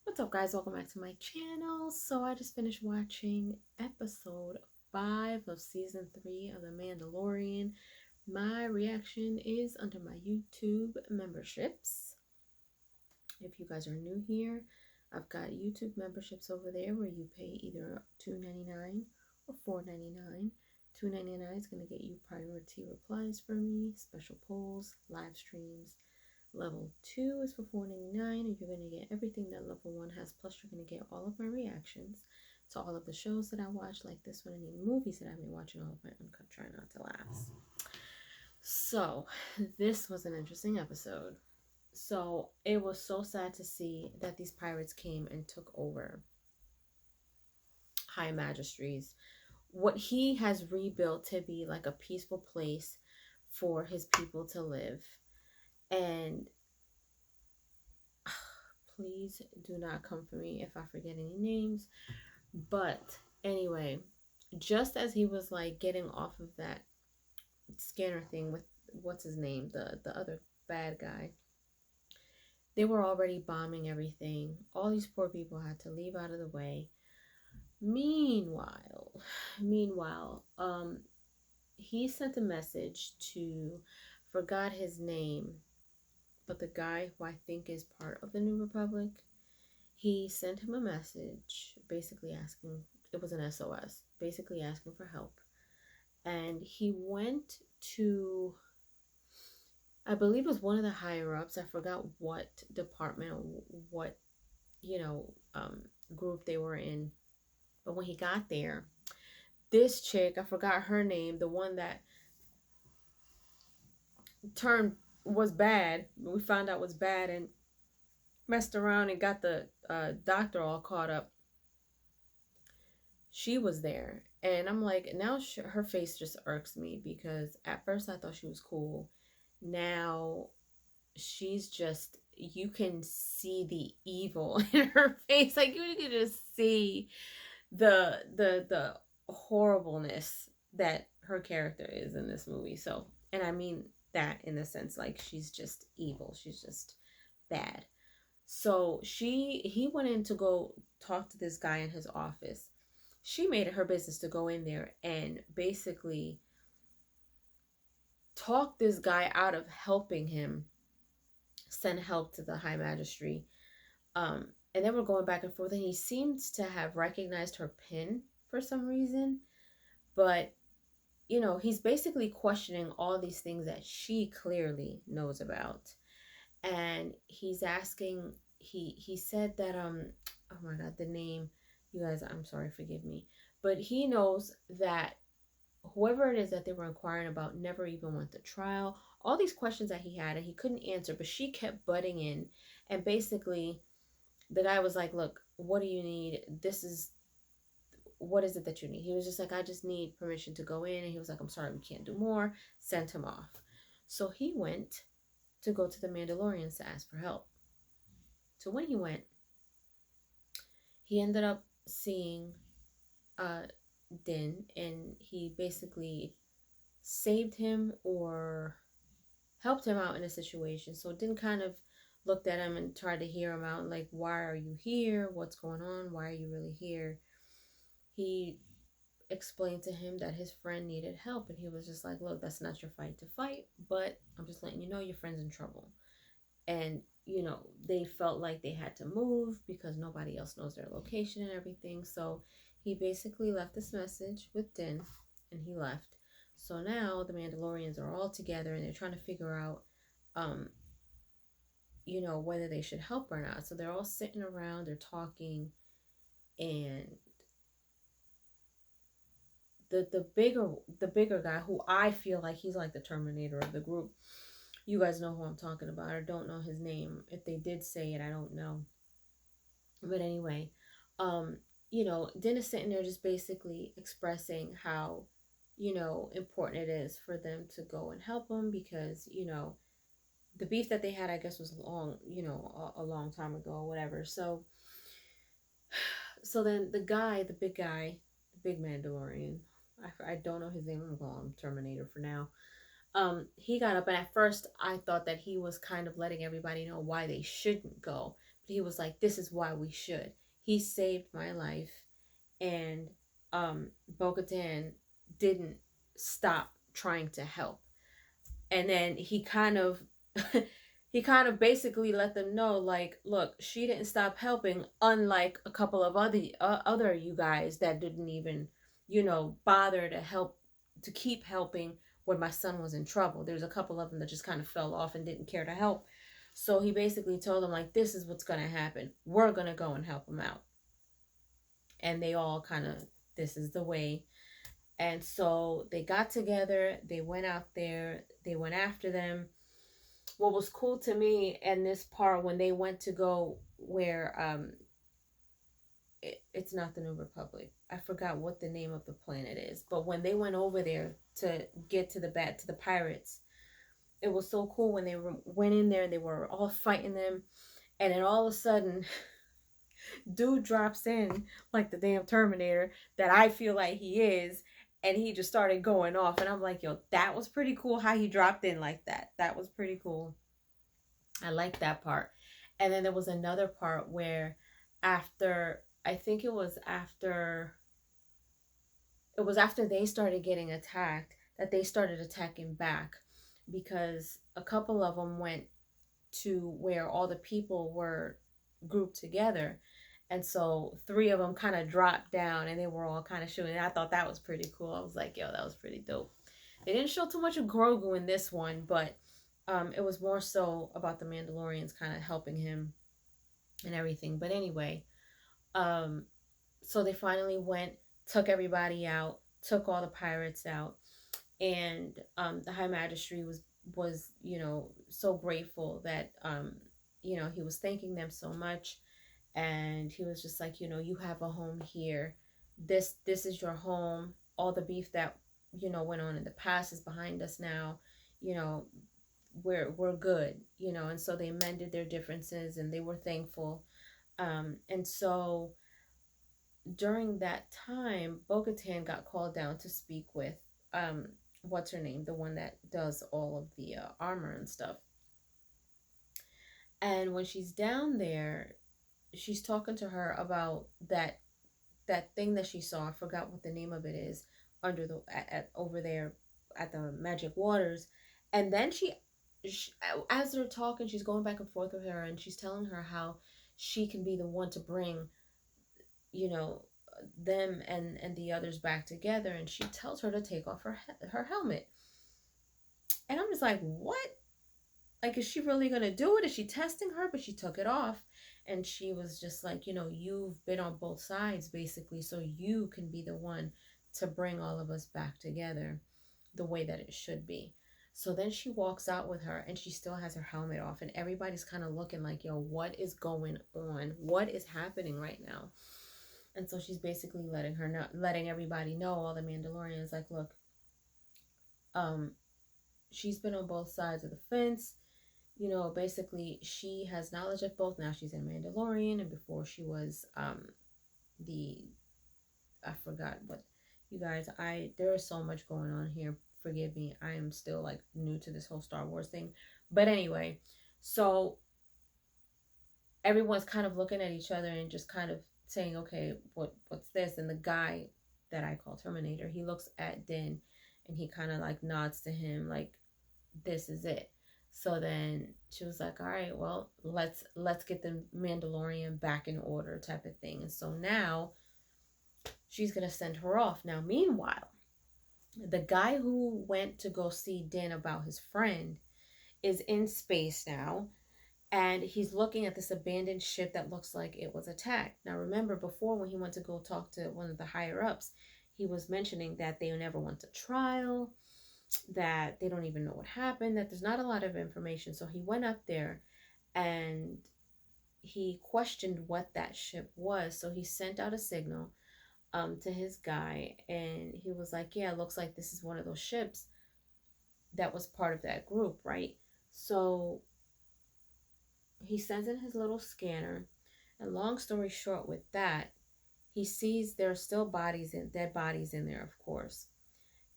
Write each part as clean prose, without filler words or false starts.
What's up, guys? Welcome back to my channel. So I just finished watching episode 5 of season 3 of The Mandalorian. My reaction is under my YouTube memberships. If you guys are new here, I've got YouTube memberships over there where you pay either $2.99 or $4.99. $2.99 is going to get you priority replies from me, special polls, live streams. Level 2 is for $4.99, and you're going to get everything that level 1 has, plus you're going to get all of my reactions to all of the shows that I watch, like this one, and any movies that I've been watching, all of my uncut Try Not to Laughs. So this was an interesting episode. So it was so sad to see that these pirates came and took over High Magistries, what he has rebuilt to be like a peaceful place for his people to live. And please do not come for me if I forget any names. But anyway, just as he was like getting off of that scanner thing with what's his name, the other bad guy, they were already bombing everything. All these poor people had to leave out of the way. Meanwhile, he sent a message to, forgot his name, but the guy who I think is part of the New Republic. He sent him a message basically asking, it was an SOS, basically asking for help. And he went to, I believe it was one of the higher ups. I forgot what department, what, group they were in. But when he got there, this chick, I forgot her name, the one that was bad, we found out was bad and messed around and got the doctor all caught up. She was there, and I'm like, now her face just irks me, because at first I thought she was cool. Now she's just, you can see the evil in her face. Like, you can just see the horribleness that her character is in this movie. So, and I mean that in the sense, like, she's just evil, she's just bad. So he went in to go talk to this guy in his office. She made it her business to go in there and basically talk this guy out of helping him send help to the High Magistry. And then we're going back and forth, and he seems to have recognized her pin for some reason. But, he's basically questioning all these things that she clearly knows about. And he's asking, he said that, oh my God, the name, you guys, I'm sorry, forgive me. But he knows that whoever it is that they were inquiring about never even went to trial. All these questions that he had and he couldn't answer, but she kept butting in. And basically, the guy was like, look, what do you need? What is it that you need? He was just like, I just need permission to go in. And he was like, I'm sorry, we can't do more. Sent him off. So he went to go to the Mandalorians to ask for help. So when he went, he ended up seeing Din, and he basically saved him or helped him out in a situation. So Din kind of looked at him and tried to hear him out, like, why are you here? What's going on? Why are you really here? He explained to him that his friend needed help, and he was just like, look, that's not your fight to fight, but I'm just letting you know your friend's in trouble. And they felt like they had to move because nobody else knows their location and everything. So he basically left this message with Din, and he left. So now the Mandalorians are all together, and they're trying to figure out whether they should help or not. So they're all sitting around, they're talking, and the bigger guy, who I feel like he's like the Terminator of the group. You guys know who I'm talking about. I don't know his name. If they did say it, I don't know. But anyway, Din is sitting there just basically expressing how, important it is for them to go and help him, because, the beef that they had, I guess, was long, a long time ago or whatever. So then the big Mandalorian, I don't know his name. I'm calling him Terminator for now. He got up, and at first I thought that he was kind of letting everybody know why they shouldn't go, he was like, this is why we should. He saved my life. And Bo-Katan didn't stop trying to help. And then he kind of he kind of basically let them know, like, look, she didn't stop helping, unlike a couple of other you guys that didn't even, bother to help, to keep helping when my son was in trouble. There's a couple of them that just kind of fell off and didn't care to help. So he basically told them, like, this is what's going to happen. We're going to go and help him out. And they all kind of, this is the way. And so they got together, they went out there, they went after them. What was cool to me in this part, when they went to go where it's not the New Republic, I forgot what the name of the planet is, but when they went over there to get to the pirates, it was so cool when they went in there and they were all fighting them, and then all of a sudden dude drops in like the damn Terminator that I feel like he is, and he just started going off, and I'm like, yo, that was pretty cool how he dropped in like that. That was pretty cool. I like that part. And then there was another part where after, I think it was after they started getting attacked, that they started attacking back, because a couple of them went to where all the people were grouped together. And so three of them kind of dropped down and they were all kind of shooting. And I thought that was pretty cool. I was like, yo, that was pretty dope. They didn't show too much of Grogu in this one, but it was more so about the Mandalorians kind of helping him and everything. But anyway, so they finally went, took everybody out, took all the pirates out, and the High Magistrate was so grateful that he was thanking them so much, and he was just like, you have a home here. This is your home. All the beef that went on in the past is behind us now. We're good. And so they mended their differences and they were thankful. And so during that time, Bo-Katan got called down to speak with what's her name, the one that does all of the armor and stuff. And when she's down there, she's talking to her about that thing that she saw. I forgot what the name of it is, under the over there at the magic waters. And then she, as they're talking, she's going back and forth with her, and she's telling her how she can be the one to bring them and the others back together. And she tells her to take off her helmet. And I'm just like, what? Like, is she really gonna do it? Is she testing her? But she took it off, and she was just like, you've been on both sides basically, so you can be the one to bring all of us back together the way that it should be. So then she walks out with her, and she still has her helmet off, and everybody's kind of looking like, yo, what is going on? What is happening right now? And so she's basically letting everybody know, all the Mandalorians, like, look, she's been on both sides of the fence. Basically she has knowledge of both. Now she's a Mandalorian, and before she was I forgot what, you guys, there is so much going on here. Forgive me. I am still like new to this whole Star Wars thing. But anyway, so everyone's kind of looking at each other and just kind of saying, okay, what's this? And the guy that I call Terminator, he looks at Din and he kind of like nods to him like, this is it. So then she was like, all right, well, let's get the Mandalorian back in order, type of thing. And so now she's going to send her off. Now, meanwhile, the guy who went to go see Din about his friend is in space now. And he's looking at this abandoned ship that looks like it was attacked. Now, remember, before, when he went to go talk to one of the higher ups, he was mentioning that they never went to trial, that they don't even know what happened, that there's not a lot of information. So he went up there and he questioned what that ship was. So he sent out a signal to his guy, and he was like, yeah, it looks like this is one of those ships that was part of that group, right? So he sends in his little scanner, and long story short with that, he sees there are still dead bodies in there, of course.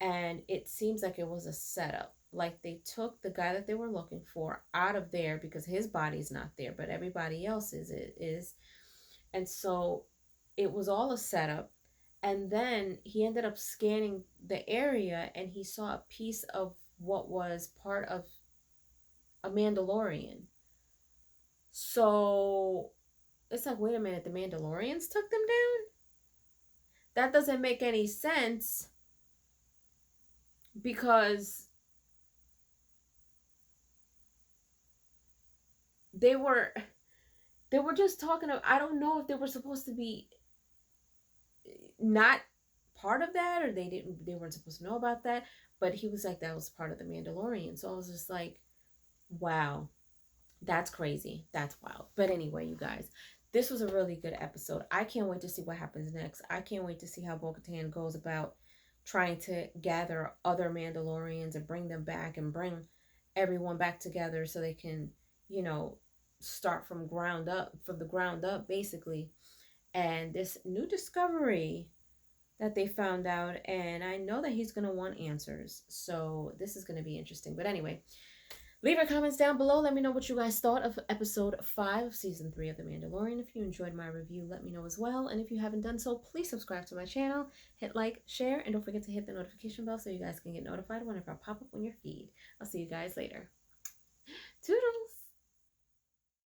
And it seems like it was a setup. like they took the guy that they were looking for out of there because his body's not there, but everybody else's is. And so it was all a setup. And then he ended up scanning the area and he saw a piece of what was part of a Mandalorian. So it's like, wait a minute, the Mandalorians took them down? That doesn't make any sense because they were just talking of, I don't know if they were supposed to be not part of that, or they weren't supposed to know about that, but he was like, that was part of the Mandalorian. So I was just like, wow, that's crazy, that's wild. But anyway, you guys, this was a really good episode. I can't wait to see what happens next. I can't wait to see how Bo-Katan goes about trying to gather other Mandalorians and bring them back and bring everyone back together so they can, you know, start from the ground up basically. And this new discovery that they found out, and I know that he's going to want answers, so this is going to be interesting. But anyway, leave your comments down below. Let me know what you guys thought of episode 5 of season 3 of The Mandalorian. If you enjoyed my review, let me know as well. And if you haven't done so, please subscribe to my channel, hit like, share, and don't forget to hit the notification bell so you guys can get notified whenever I pop up on your feed. I'll see you guys later. Toodles!